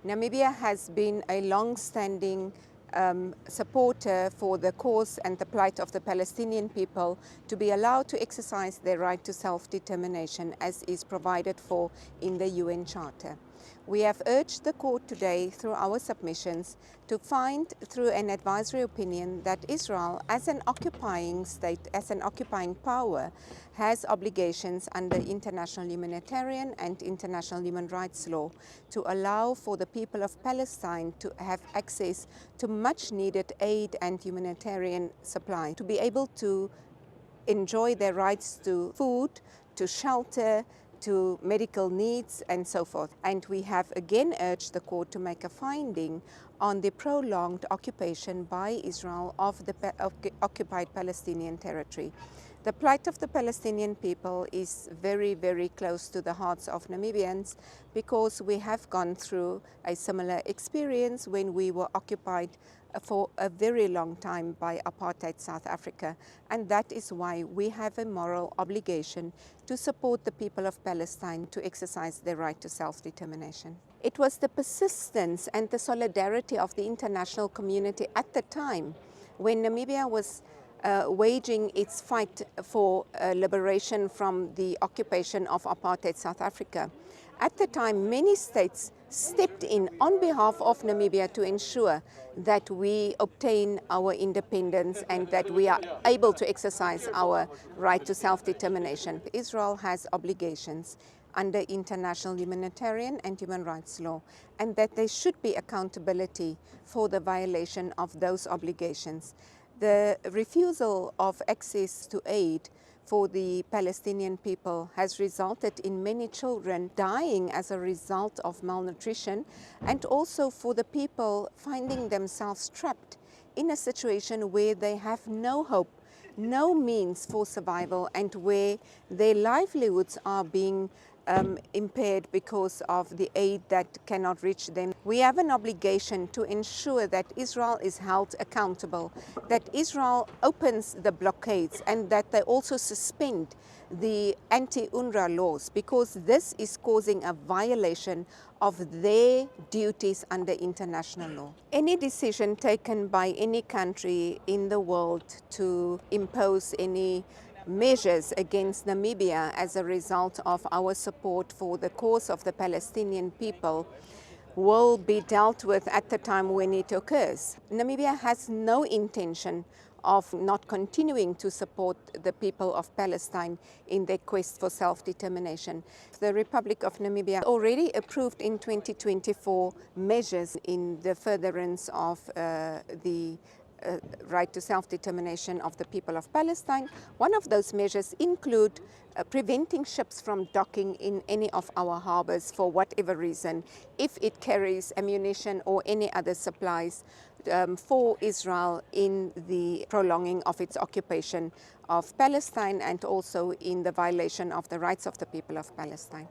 Namibia has been a long-standing supporter for the cause and the plight of the Palestinian people to be allowed to exercise their right to self-determination as is provided for in the UN Charter. We have urged the court today through our submissions to find through an advisory opinion that Israel as an occupying state, as an occupying power, has obligations under international humanitarian and international human rights law to allow for the people of Palestine to have access to much needed aid and humanitarian supply, to be able to enjoy their rights to food, to shelter, to medical needs and so forth. And we have again urged the court to make a finding on the prolonged occupation by Israel of the occupied Palestinian territory. The plight of the Palestinian people is very, very close to the hearts of Namibians because we have gone through a similar experience when we were occupied for a very long time by apartheid South Africa, and that is why we have a moral obligation to support the people of Palestine to exercise their right to self-determination. It was the persistence and the solidarity of the international community at the time when Namibia was waging its fight for liberation from the occupation of apartheid South Africa. At the time, many states stepped in on behalf of Namibia to ensure that we obtain our independence and that we are able to exercise our right to self-determination. Israel has obligations under international humanitarian and human rights law, and that there should be accountability for the violation of those obligations. The refusal of access to aid for the Palestinian people has resulted in many children dying as a result of malnutrition, and also for the people finding themselves trapped in a situation where they have no hope, no means for survival, and where their livelihoods are being impaired because of the aid that cannot reach them. We have an obligation to ensure that Israel is held accountable, that Israel opens the blockades, and that they also suspend the anti-UNRWA laws, because this is causing a violation of their duties under international law. Any decision taken by any country in the world to impose any measures against Namibia as a result of our support for the cause of the Palestinian people will be dealt with at the time when it occurs. Namibia has no intention of not continuing to support the people of Palestine in their quest for self-determination. The Republic of Namibia already approved in 2024 measures in the furtherance of the right to self-determination of the people of Palestine. One of those measures include preventing ships from docking in any of our harbors for whatever reason, if it carries ammunition or any other supplies for Israel in the prolonging of its occupation of Palestine, and also in the violation of the rights of the people of Palestine.